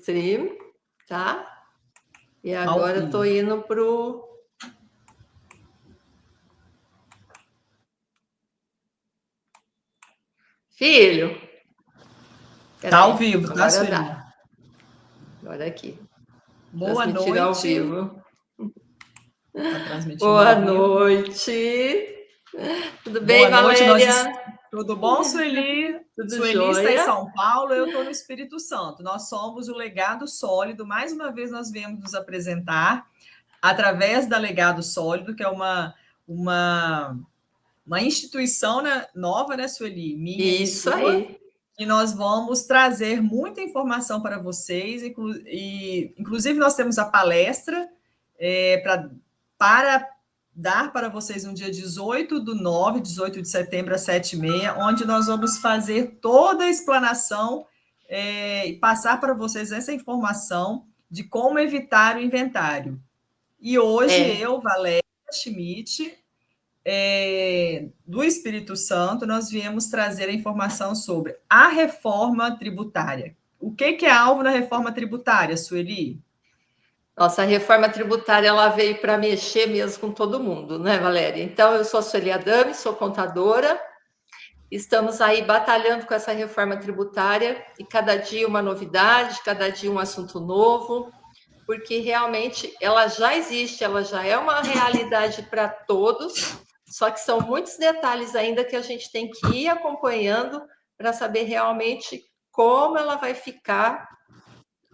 stream, tá? E agora eu tô Alpino. indo pro... Filho. Tá ao vivo, tá, agora Sueli? dá. Agora aqui. Boa Transmitir noite. ao vivo. Tá transmitindo Boa ao vivo. noite. Tudo Boa bem, noite, Valéria? Tudo bom, Sueli? Tudo Sueli está em jóia? São Paulo, eu estou no Espírito Santo. Nós somos o Legado Sólido. Mais uma vez nós viemos nos apresentar através da Legado Sólido, que é uma instituição, né, nova, né, Sueli? Minha e Isso sua. aí. E nós vamos trazer muita informação para vocês. Inclusive, nós temos a palestra para dar para vocês no dia 18/9, 18 de setembro, às 7h30, onde nós vamos fazer toda a explanação e passar para vocês essa informação de como evitar o inventário. E hoje eu, Valéria Schmidt, do Espírito Santo, nós viemos trazer a informação sobre a reforma tributária. O que é alvo na reforma tributária, Sueli? Nossa, a reforma tributária ela veio para mexer mesmo com todo mundo, né, Valéria? Então, eu sou a Sueli Adame, sou contadora. Estamos aí batalhando com essa reforma tributária e cada dia uma novidade, cada dia um assunto novo, porque realmente ela já existe, ela já é uma realidade para todos, só que são muitos detalhes ainda que a gente tem que ir acompanhando para saber realmente como ela vai ficar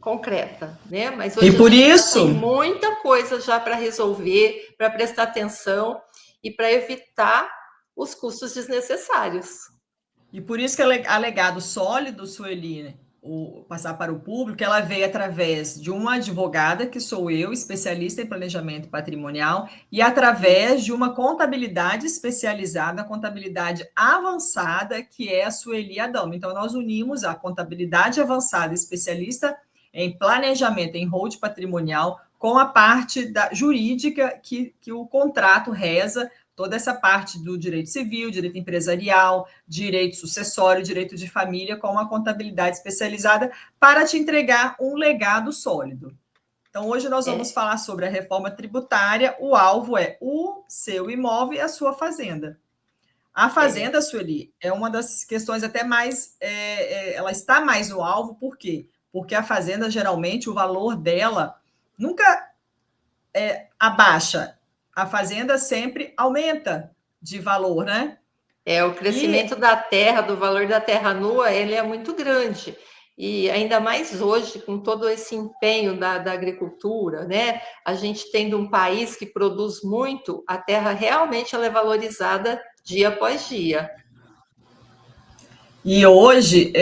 concreta, né? Mas hoje E por isso tem muita coisa já para resolver, para prestar atenção e para evitar os custos desnecessários. E por isso que a Legado Sólido, Sueli, né, passar para o público, ela veio através de uma advogada, que sou eu, especialista em planejamento patrimonial, e através de uma contabilidade especializada, contabilidade avançada, que é a Sueli Adamo. Então, nós unimos a contabilidade avançada especialista em planejamento, em hold patrimonial, com a parte jurídica que o contrato reza, toda essa parte do direito civil, direito empresarial, direito sucessório, direito de família, com uma contabilidade especializada para te entregar um legado sólido. Então, hoje nós vamos falar sobre a reforma tributária. O alvo é o seu imóvel e a sua fazenda. A fazenda, Sueli, é uma das questões até mais... ela está mais no alvo, por quê? Porque a fazenda, geralmente, o valor dela nunca abaixa. A fazenda sempre aumenta de valor, né? O crescimento da terra, do valor da terra nua, ele é muito grande. E ainda mais hoje, com todo esse empenho da agricultura, né? A gente tendo um país que produz muito, a terra realmente ela é valorizada dia após dia. E hoje,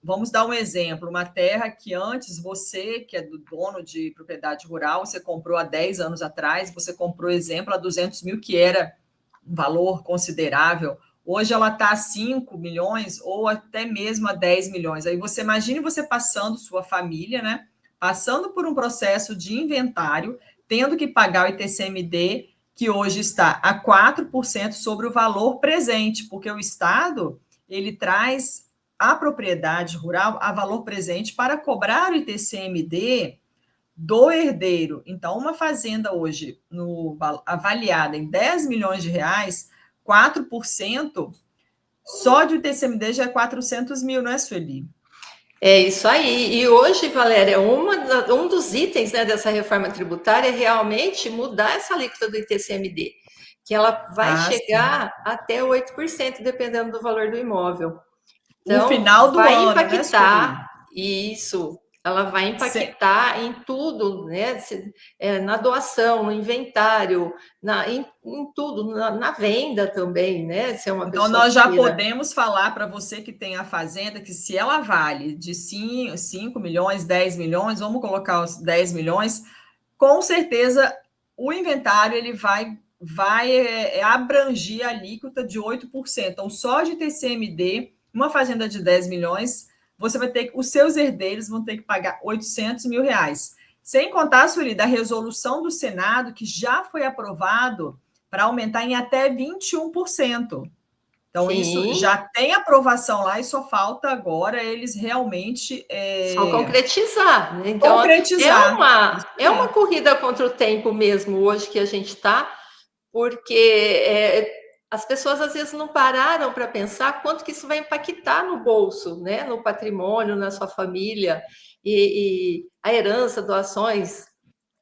vamos dar um exemplo, uma terra que antes você, que é do dono de propriedade rural, você comprou há 10 anos atrás, você comprou, exemplo, a 200 mil, que era um valor considerável, hoje ela está a 5 milhões ou até mesmo a 10 milhões. Aí você imagine você passando, sua família, né? Passando por um processo de inventário, tendo que pagar o ITCMD, que hoje está a 4% sobre o valor presente, porque o Estado ele traz a propriedade rural a valor presente para cobrar o ITCMD do herdeiro. Então, uma fazenda hoje avaliada em 10 milhões de reais, 4%, só de ITCMD já é 400 mil, não é, Sueli? É isso aí. E hoje, Valéria, um dos itens, né, dessa reforma tributária é realmente mudar essa alíquota do ITCMD, que ela vai chegar até 8%, dependendo do valor do imóvel. Então, no final do vai ano, impactar, né, isso, ela vai impactar em tudo, né? Na doação, no inventário, em tudo, na venda também, né? Se é uma então, pessoa nós já queira. podemos falar para você que tem a fazenda que se ela vale de 5 milhões, 10 milhões, vamos colocar os 10 milhões, com certeza o inventário ele vai abranger a alíquota de 8%. Então, só de TCMD, uma fazenda de 10 milhões, você vai ter, os seus herdeiros vão ter que pagar 800 mil reais. Sem contar, Sueli, da resolução do Senado, que já foi aprovado para aumentar em até 21%. Então, isso Sim. já tem aprovação lá e só falta agora eles realmente Só concretizar, né? Então, concretizar. Isso é uma aí. corrida contra o tempo mesmo, hoje que a gente está, porque as pessoas às vezes não pararam para pensar quanto que isso vai impactar no bolso, né? No patrimônio, na sua família, e a herança, doações,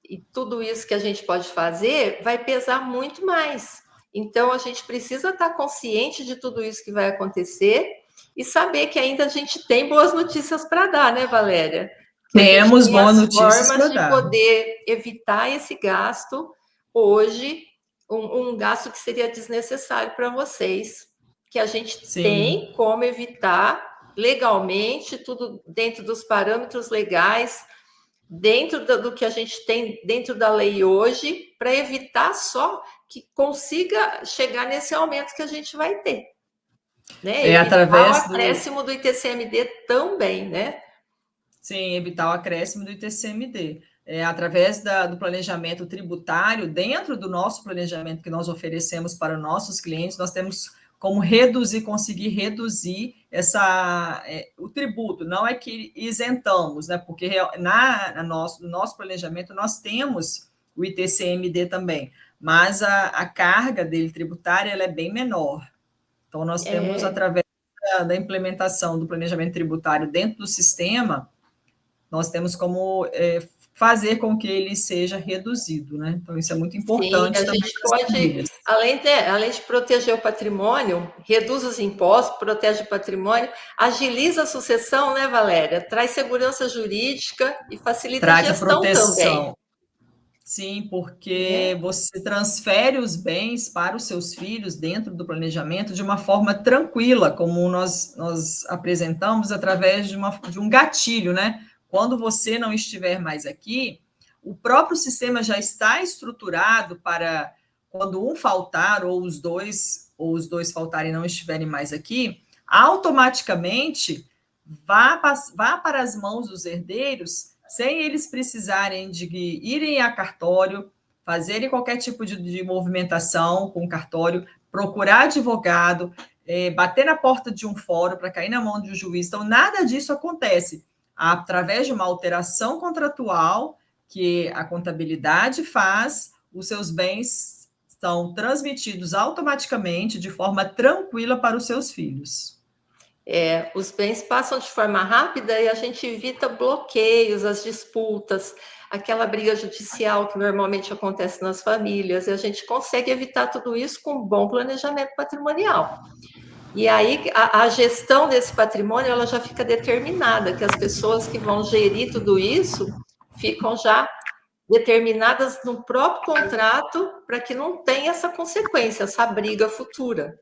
e tudo isso que a gente pode fazer vai pesar muito mais. Então, a gente precisa estar consciente de tudo isso que vai acontecer e saber que ainda a gente tem boas notícias para dar, né, Valéria? Que a gente Temos tem boas as notícias para formas de dar. poder evitar esse gasto hoje, um gasto que seria desnecessário para vocês, que a gente Sim. tem como evitar legalmente, tudo dentro dos parâmetros legais, dentro do que a gente tem dentro da lei hoje, para evitar só que consiga chegar nesse aumento que a gente vai ter. Né? Evitar o Através do. acréscimo do ITCMD também, né? Sim, evitar o acréscimo do ITCMD. Através do planejamento tributário, dentro do nosso planejamento que nós oferecemos para nossos clientes, nós temos como conseguir reduzir o tributo. Não é que isentamos, né? Porque no nosso planejamento nós temos o ITCMD também, mas a carga dele tributária ela é bem menor. Então, nós temos, através da implementação do planejamento tributário dentro do sistema, nós temos como fazer com que ele seja reduzido, né? Então, isso é muito Sim, importante a também gente para as pode, famílias. além de proteger o patrimônio, reduz os impostos, protege o patrimônio, agiliza a sucessão, né, Valéria? Traz segurança jurídica e facilita a Traz a gestão também. proteção. Sim, porque Né? você transfere os bens para os seus filhos dentro do planejamento de uma forma tranquila, como nós apresentamos através de um gatilho, né? Quando você não estiver mais aqui, o próprio sistema já está estruturado para quando um faltar ou os dois faltarem e não estiverem mais aqui, automaticamente vá para as mãos dos herdeiros sem eles precisarem de irem a cartório, fazerem qualquer tipo de movimentação com o cartório, procurar advogado, bater na porta de um fórum para cair na mão de um juiz. Então, nada disso acontece através de uma alteração contratual que a contabilidade faz, os seus bens são transmitidos automaticamente, de forma tranquila para os seus filhos. Os bens passam de forma rápida e a gente evita bloqueios, as disputas, aquela briga judicial que normalmente acontece nas famílias, e a gente consegue evitar tudo isso com um bom planejamento patrimonial. E aí a gestão desse patrimônio ela já fica determinada, que as pessoas que vão gerir tudo isso ficam já determinadas no próprio contrato para que não tenha essa consequência, essa briga futura,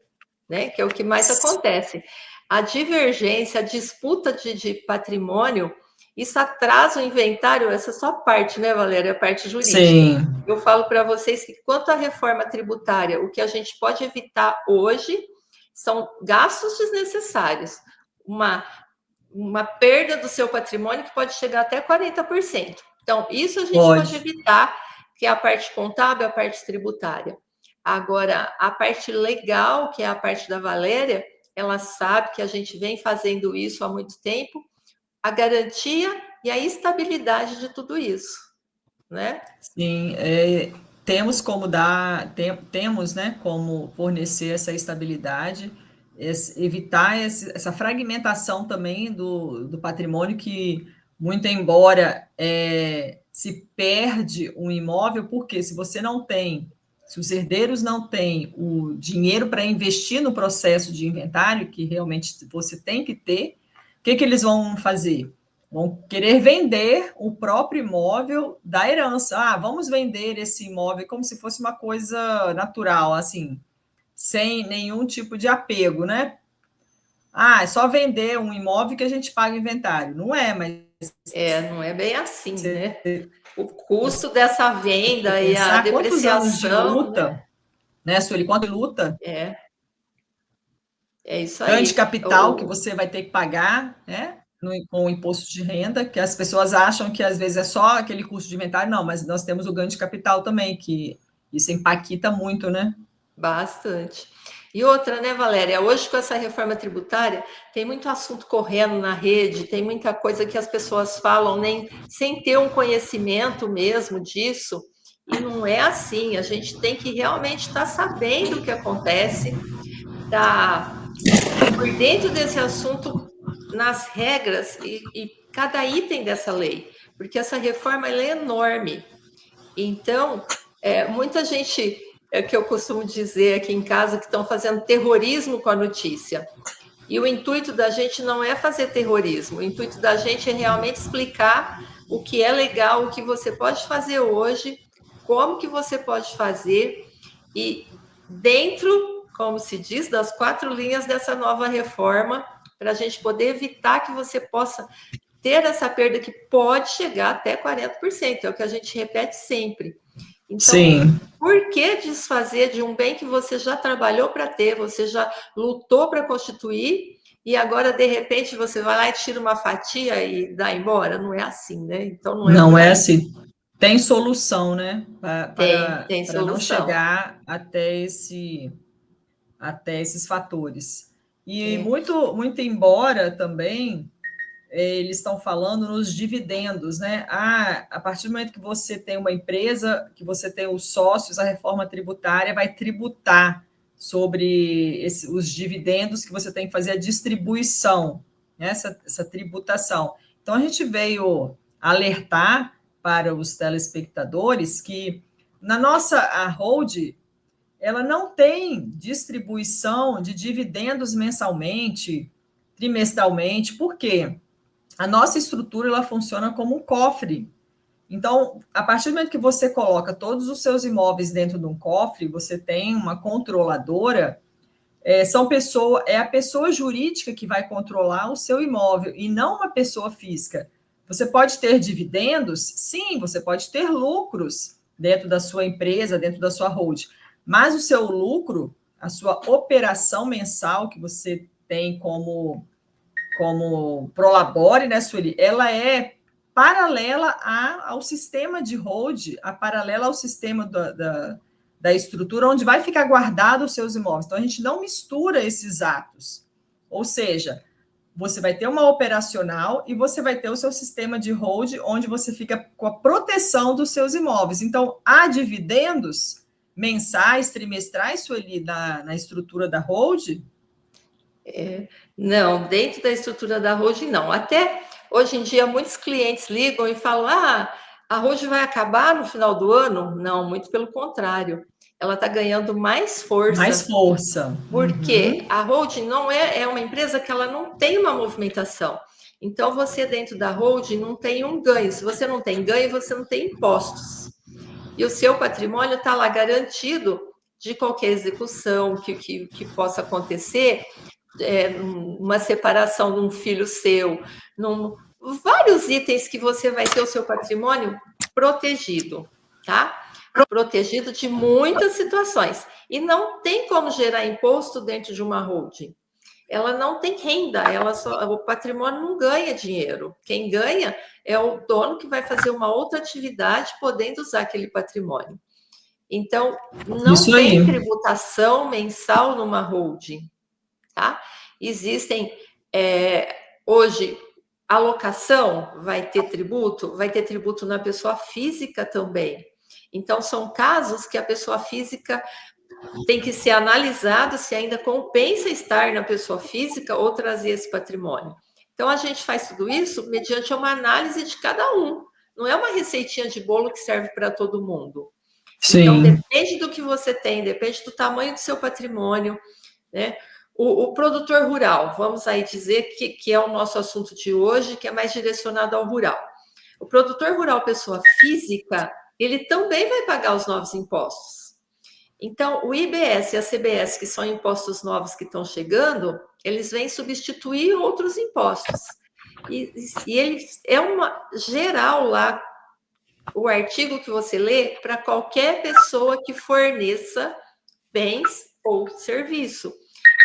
né? Que é o que mais acontece. A divergência, a disputa de patrimônio, isso atrasa o inventário, essa é só parte, né, Valéria? A parte jurídica. Sim. Eu falo para vocês que, quanto à reforma tributária, o que a gente pode evitar hoje são gastos desnecessários. Uma perda do seu patrimônio que pode chegar até 40%. Então, isso a gente pode evitar, que é a parte contábil, a parte tributária. Agora, a parte legal, que é a parte da Valéria, ela sabe que a gente vem fazendo isso há muito tempo, a garantia e a estabilidade de tudo isso, né? Sim, temos como temos, né, como fornecer essa estabilidade, evitar essa fragmentação também do patrimônio que, muito embora se perde um imóvel, porque se os herdeiros não têm o dinheiro para investir no processo de inventário, que realmente você tem que ter, o que eles vão fazer? Vão querer vender o próprio imóvel da herança. Vamos vender esse imóvel como se fosse uma coisa natural, assim, sem nenhum tipo de apego, né? É só vender um imóvel que a gente paga inventário. Não é, mas... Não é bem assim, né? O custo dessa venda e a pensar quantos anos de depreciação, luta, né, Sueli? Quanto luta? É isso Ganho de aí. capital que você vai ter que pagar, né? Com o imposto de renda, que as pessoas acham que às vezes é só aquele custo de inventário, não, mas nós temos o ganho de capital também, que isso impacta muito, né? Bastante. E outra, né, Valéria? Hoje, com essa reforma tributária, tem muito assunto correndo na rede, tem muita coisa que as pessoas falam nem sem ter um conhecimento mesmo disso. E não é assim. A gente tem que realmente estar sabendo o que acontece, estar por dentro desse assunto, nas regras e cada item dessa lei, porque essa reforma ela é enorme. Então, muita gente, que eu costumo dizer aqui em casa, que estão fazendo terrorismo com a notícia. E o intuito da gente não é fazer terrorismo, o intuito da gente é realmente explicar o que é legal, o que você pode fazer hoje, como que você pode fazer, e dentro, como se diz, das 4 linhas dessa nova reforma, para a gente poder evitar que você possa ter essa perda que pode chegar até 40%, é o que a gente repete sempre. Então, Sim. por que desfazer de um bem que você já trabalhou para ter, você já lutou para constituir, e agora, de repente, você vai lá e tira uma fatia e dá embora? Não é assim, né? Então, não é Não por é aí. assim. Tem solução, né? Tem Para não solução. chegar até esses fatores. E É. muito embora também eles estão falando nos dividendos, né? A partir do momento que você tem uma empresa, que você tem os sócios, a reforma tributária vai tributar sobre os dividendos que você tem que fazer a distribuição, né? Essa tributação. Então, a gente veio alertar para os telespectadores que na nossa a Hold, ela não tem distribuição de dividendos mensalmente, trimestralmente. Por quê? A nossa estrutura ela funciona como um cofre. Então, a partir do momento que você coloca todos os seus imóveis dentro de um cofre, você tem uma controladora, é a pessoa jurídica que vai controlar o seu imóvel e não uma pessoa física. Você pode ter dividendos? Sim, você pode ter lucros dentro da sua empresa, dentro da sua hold, mas o seu lucro, a sua operação mensal que você tem como Prolabore, né, Sueli? Ela é paralela ao sistema de hold, paralela ao sistema da estrutura, onde vai ficar guardado os seus imóveis. Então, a gente não mistura esses atos. Ou seja, você vai ter uma operacional e você vai ter o seu sistema de hold, onde você fica com a proteção dos seus imóveis. Então, há dividendos mensais, trimestrais, Sueli, na estrutura da hold? Não, dentro da estrutura da Roge, não. Até hoje em dia, muitos clientes ligam e falam: a Roge vai acabar no final do ano? Não, muito pelo contrário. Ela está ganhando mais Mais força, força. porque a holding não é uma empresa que ela não tem uma movimentação. Então, você dentro da holding não tem um ganho. Se você não tem ganho, você não tem impostos. E o seu patrimônio está lá garantido de qualquer execução que possa acontecer, uma separação de um filho seu, vários itens que você vai ter o seu patrimônio protegido, tá? Protegido de muitas situações. E não tem como gerar imposto dentro de uma holding. Ela não tem renda, o patrimônio não ganha dinheiro. Quem ganha é o dono que vai fazer uma outra atividade podendo usar aquele patrimônio. Então, não Isso tem aí. tributação mensal numa holding, tá? Existem, hoje, alocação, vai ter tributo na pessoa física também. Então, são casos que a pessoa física tem que ser analisado se ainda compensa estar na pessoa física ou trazer esse patrimônio. Então, a gente faz tudo isso mediante uma análise de cada um. Não é uma receitinha de bolo que serve para todo mundo. Então, Sim. depende do que você tem, depende do tamanho do seu patrimônio, né? O produtor rural, vamos aí dizer que é o nosso assunto de hoje, que é mais direcionado ao rural. O produtor rural, pessoa física, ele também vai pagar os novos impostos. Então, o IBS e a CBS, que são impostos novos que estão chegando, eles vêm substituir outros impostos. E eles é uma geral lá, o artigo que você lê, para qualquer pessoa que forneça bens ou serviço.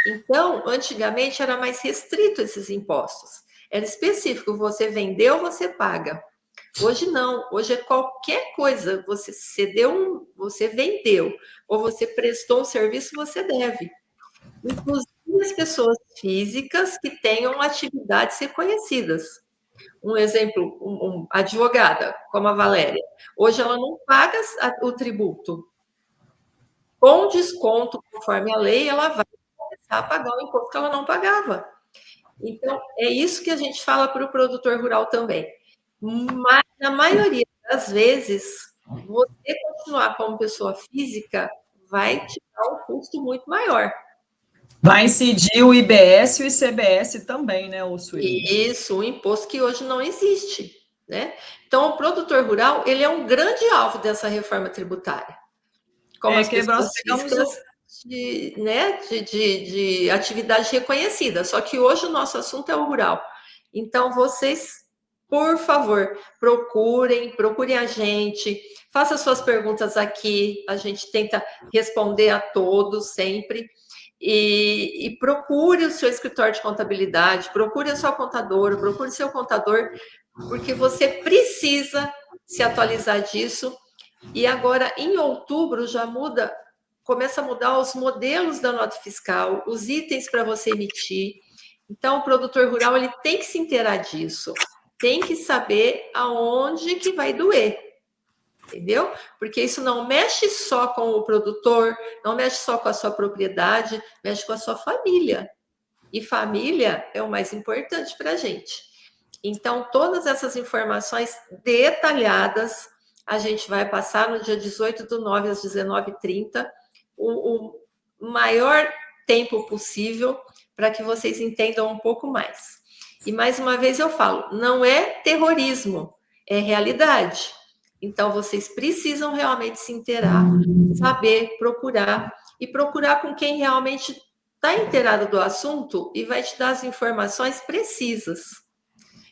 Então, antigamente era mais restrito esses impostos. Era específico, você vendeu, você paga. Hoje não, hoje é qualquer coisa, você vendeu, ou você prestou um serviço, você deve. inclusive as pessoas físicas que tenham atividades reconhecidas. Um exemplo, advogada, como a Valéria. Hoje ela não paga o tributo. Com desconto, conforme a lei, ela vai começar a pagar o imposto que ela não pagava. Então, é isso que a gente fala para o produtor rural também. Mas, na maioria das vezes, você continuar como pessoa física vai te dar um custo muito maior. Vai incidir o IBS e o ICBS também, né, Sueli? Isso, um imposto que hoje não existe, né? Então, o produtor rural, ele é um grande alvo dessa reforma tributária. Como as pessoas físicas de atividade reconhecida. Só que hoje o nosso assunto é o rural. Então, vocês, por favor, procurem a gente, faça suas perguntas aqui, a gente tenta responder a todos sempre. E procure o seu escritório de contabilidade, procure a sua contadora, procure seu contador, porque você precisa se atualizar disso. E agora, em outubro, já começa a mudar os modelos da nota fiscal, os itens para você emitir. Então, o produtor rural ele tem que se inteirar disso, tem que saber aonde que vai doer, entendeu? Porque isso não mexe só com o produtor, não mexe só com a sua propriedade, mexe com a sua família. E família é o mais importante para a gente. Então, todas essas informações detalhadas a gente vai passar no dia 18/9 às 19h30, o maior tempo possível para que vocês entendam um pouco mais. E mais uma vez eu falo, não é terrorismo, é realidade. Então, vocês precisam realmente se inteirar, saber, procurar, e procurar com quem realmente está inteirado do assunto e vai te dar as informações precisas,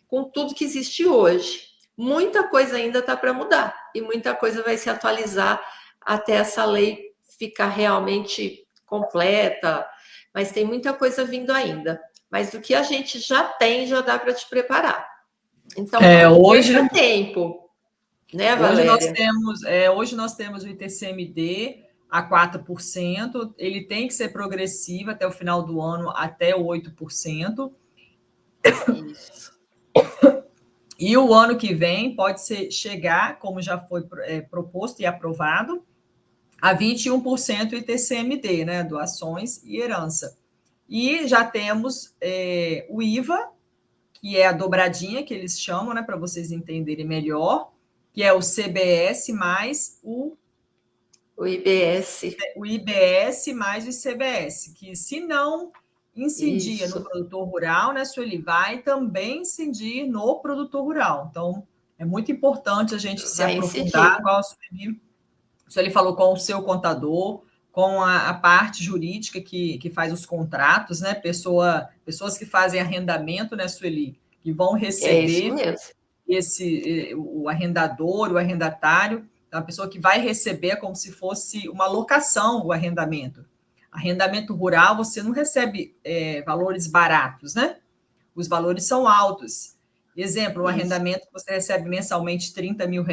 com tudo que existe hoje. Muita coisa ainda está para mudar e muita coisa vai se atualizar até essa lei ficar realmente completa, mas tem muita coisa vindo ainda. Mas do que a gente já tem, já dá para te preparar. Então, hoje perca tempo, né, Valéria? Hoje nós temos o ITCMD a 4%, ele tem que ser progressivo até o final do ano, até 8%. Isso. E o ano que vem pode chegar, como já foi proposto e aprovado, a 21% ITCMD, né, doações e herança. E já temos o IVA, que é a dobradinha que eles chamam, né, para vocês entenderem melhor, que é o CBS mais o IBS. O IBS mais o ICBS, que se não incidir no produtor rural, né, Sueli, vai também incidir no produtor rural. Então, é muito importante a gente se aprofundar, igual a Sueli falou, com o seu contador, com a parte jurídica que faz os contratos, né, pessoas que fazem arrendamento, né, Sueli, que vão receber o arrendador, o arrendatário, a pessoa que vai receber como se fosse uma locação o arrendamento. Arrendamento rural, você não recebe valores baratos, né? Os valores são altos. Exemplo, o arrendamento que você recebe mensalmente R$30 mil,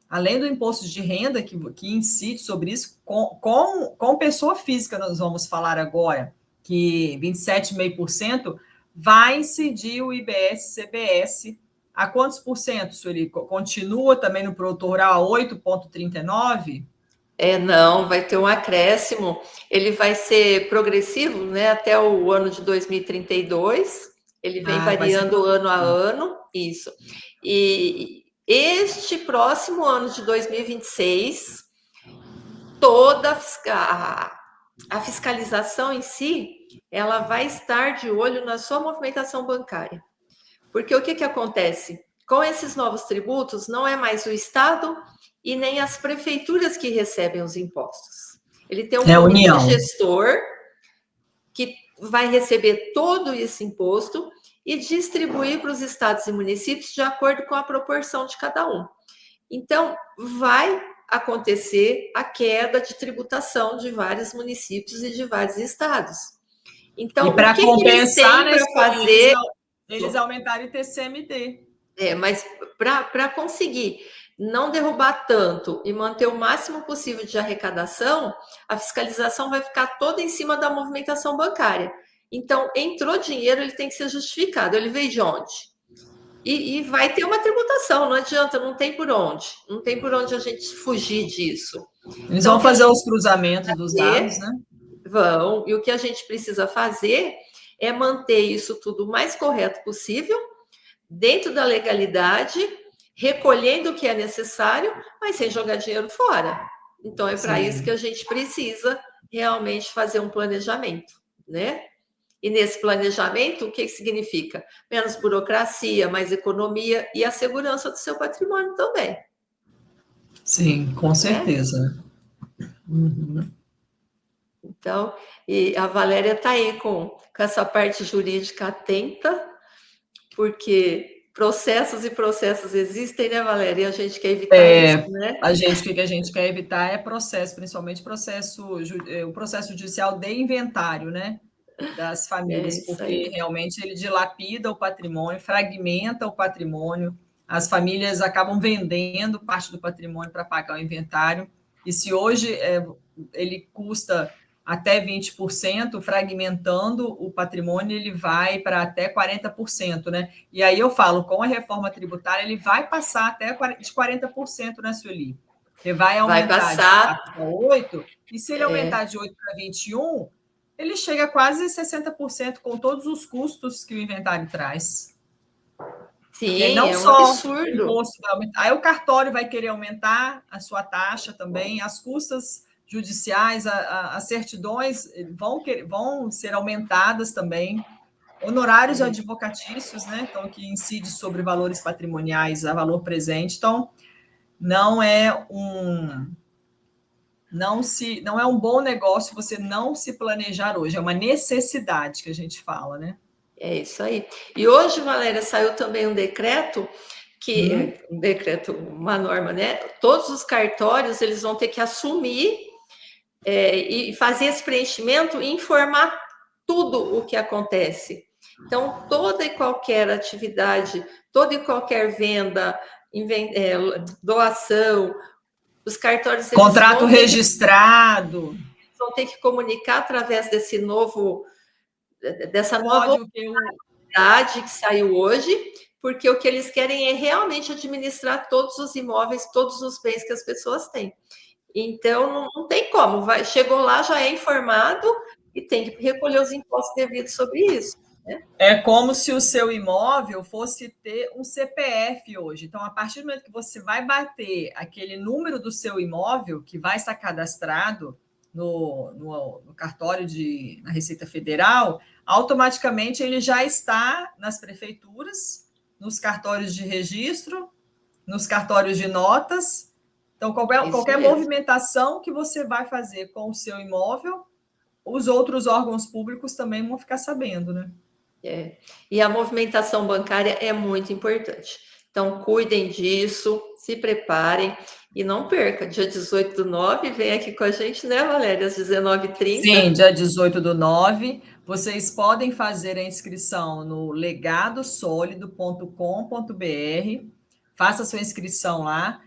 além do imposto de renda que incide sobre isso, com pessoa física nós vamos falar agora, que 27,5%, vai incidir o IBS-CBS a quantos por cento, Sueli? Continua também no produtor rural a 8,39%? Não, vai ter um acréscimo. Ele vai ser progressivo, né, até o ano de 2032. Ele vem variando ano a ano, isso. E este próximo ano de 2026, toda a fiscalização em si, ela vai estar de olho na sua movimentação bancária. Porque o que acontece? Com esses novos tributos, não é mais o Estado e nem as prefeituras que recebem os impostos. Ele tem um comitê gestor que vai receber todo esse imposto e distribuir para os estados e municípios de acordo com a proporção de cada um. Então, vai acontecer a queda de tributação de vários municípios e de vários estados. Então, e para compensar, eles têm para fazer? Eles aumentaram o ITCMD. Mas para conseguir não derrubar tanto e manter o máximo possível de arrecadação, a fiscalização vai ficar toda em cima da movimentação bancária. Então, entrou dinheiro, ele tem que ser justificado. Ele veio de onde? E vai ter uma tributação, não adianta, não tem por onde. Não tem por onde a gente fugir disso. Eles vão fazer os cruzamentos dos dados, né? Vão. E o que a gente precisa fazer é manter isso tudo o mais correto possível, dentro da legalidade, recolhendo o que é necessário, mas sem jogar dinheiro fora. Então, é para isso que a gente precisa realmente fazer um planejamento, né? E nesse planejamento, o que significa? Menos burocracia, mais economia e a segurança do seu patrimônio também. Sim, com certeza. Uhum. Então, e a Valéria está aí com essa parte jurídica atenta, porque processos e processos existem, né, Valéria? E a gente quer evitar isso, né? O que a gente quer evitar é processo, principalmente o processo judicial de inventário, né? Das famílias, porque realmente ele dilapida o patrimônio, fragmenta o patrimônio, as famílias acabam vendendo parte do patrimônio para pagar o inventário, e se hoje ele custa até 20%, fragmentando o patrimônio, ele vai para até 40%, né? E aí eu falo, com a reforma tributária, ele vai passar até de 40%, né, Sueli? Ele vai aumentar de 4 para 8, e se ele aumentar de 8 para 21, ele chega a quase 60% com todos os custos que o inventário traz. Sim, não é um absurdo. Imposto vai aumentar. Aí o cartório vai querer aumentar a sua taxa também, as custas judiciais, as certidões vão ser aumentadas também, honorários advocatícios, né? Então, que incide sobre valores patrimoniais a valor presente. Então, não é um bom negócio você não se planejar hoje, é uma necessidade que a gente fala, né? É isso aí. E hoje, Valéria, saiu também um decreto uma norma, né? Todos os cartórios eles vão ter que assumir e fazer esse preenchimento e informar tudo o que acontece. Então, toda e qualquer atividade, toda e qualquer venda, doação, os cartórios... Contrato registrado. Eles vão ter que comunicar através dessa nova oportunidade que saiu hoje, porque o que eles querem é realmente administrar todos os imóveis, todos os bens que as pessoas têm. Então, não tem como. Chegou lá, já é informado e tem que recolher os impostos devidos sobre isso. Né? É como se o seu imóvel fosse ter um CPF hoje. Então, a partir do momento que você vai bater aquele número do seu imóvel, que vai estar cadastrado no cartório na Receita Federal, automaticamente ele já está nas prefeituras, nos cartórios de registro, nos cartórios de notas. Então, qualquer movimentação que você vai fazer com o seu imóvel, os outros órgãos públicos também vão ficar sabendo, né? E a movimentação bancária é muito importante. Então, cuidem disso, se preparem e não perca. Dia 18/9, vem aqui com a gente, né, Valéria, às 19h30. Sim, dia 18/9. Vocês podem fazer a inscrição no legadosolido.com.br. Faça sua inscrição lá.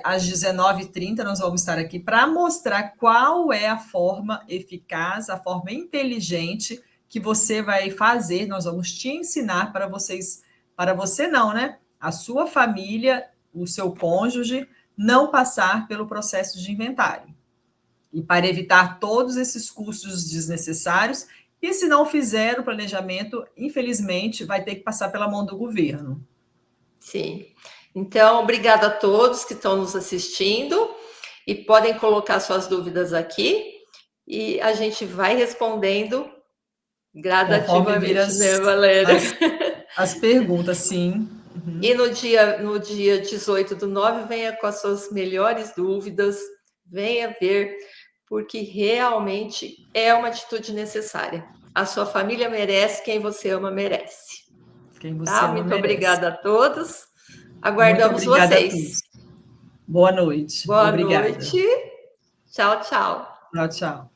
Às 19h30 nós vamos estar aqui para mostrar qual é a forma eficaz, a forma inteligente que você vai fazer. Nós vamos te ensinar para você não, né? A sua família, o seu cônjuge, não passar pelo processo de inventário. E para evitar todos esses custos desnecessários, e se não fizer o planejamento, infelizmente, vai ter que passar pela mão do governo. Sim. Então, obrigada a todos que estão nos assistindo e podem colocar suas dúvidas aqui e a gente vai respondendo gradativamente, né, Valéria? As perguntas, sim. Uhum. E no dia 18/9, venha com as suas melhores dúvidas, venha ver, porque realmente é uma atitude necessária. A sua família merece, quem você ama merece. Quem você ama Muito merece. Obrigada a todos. Aguardamos vocês. Boa noite. Boa noite. Tchau, tchau. Tchau, tchau.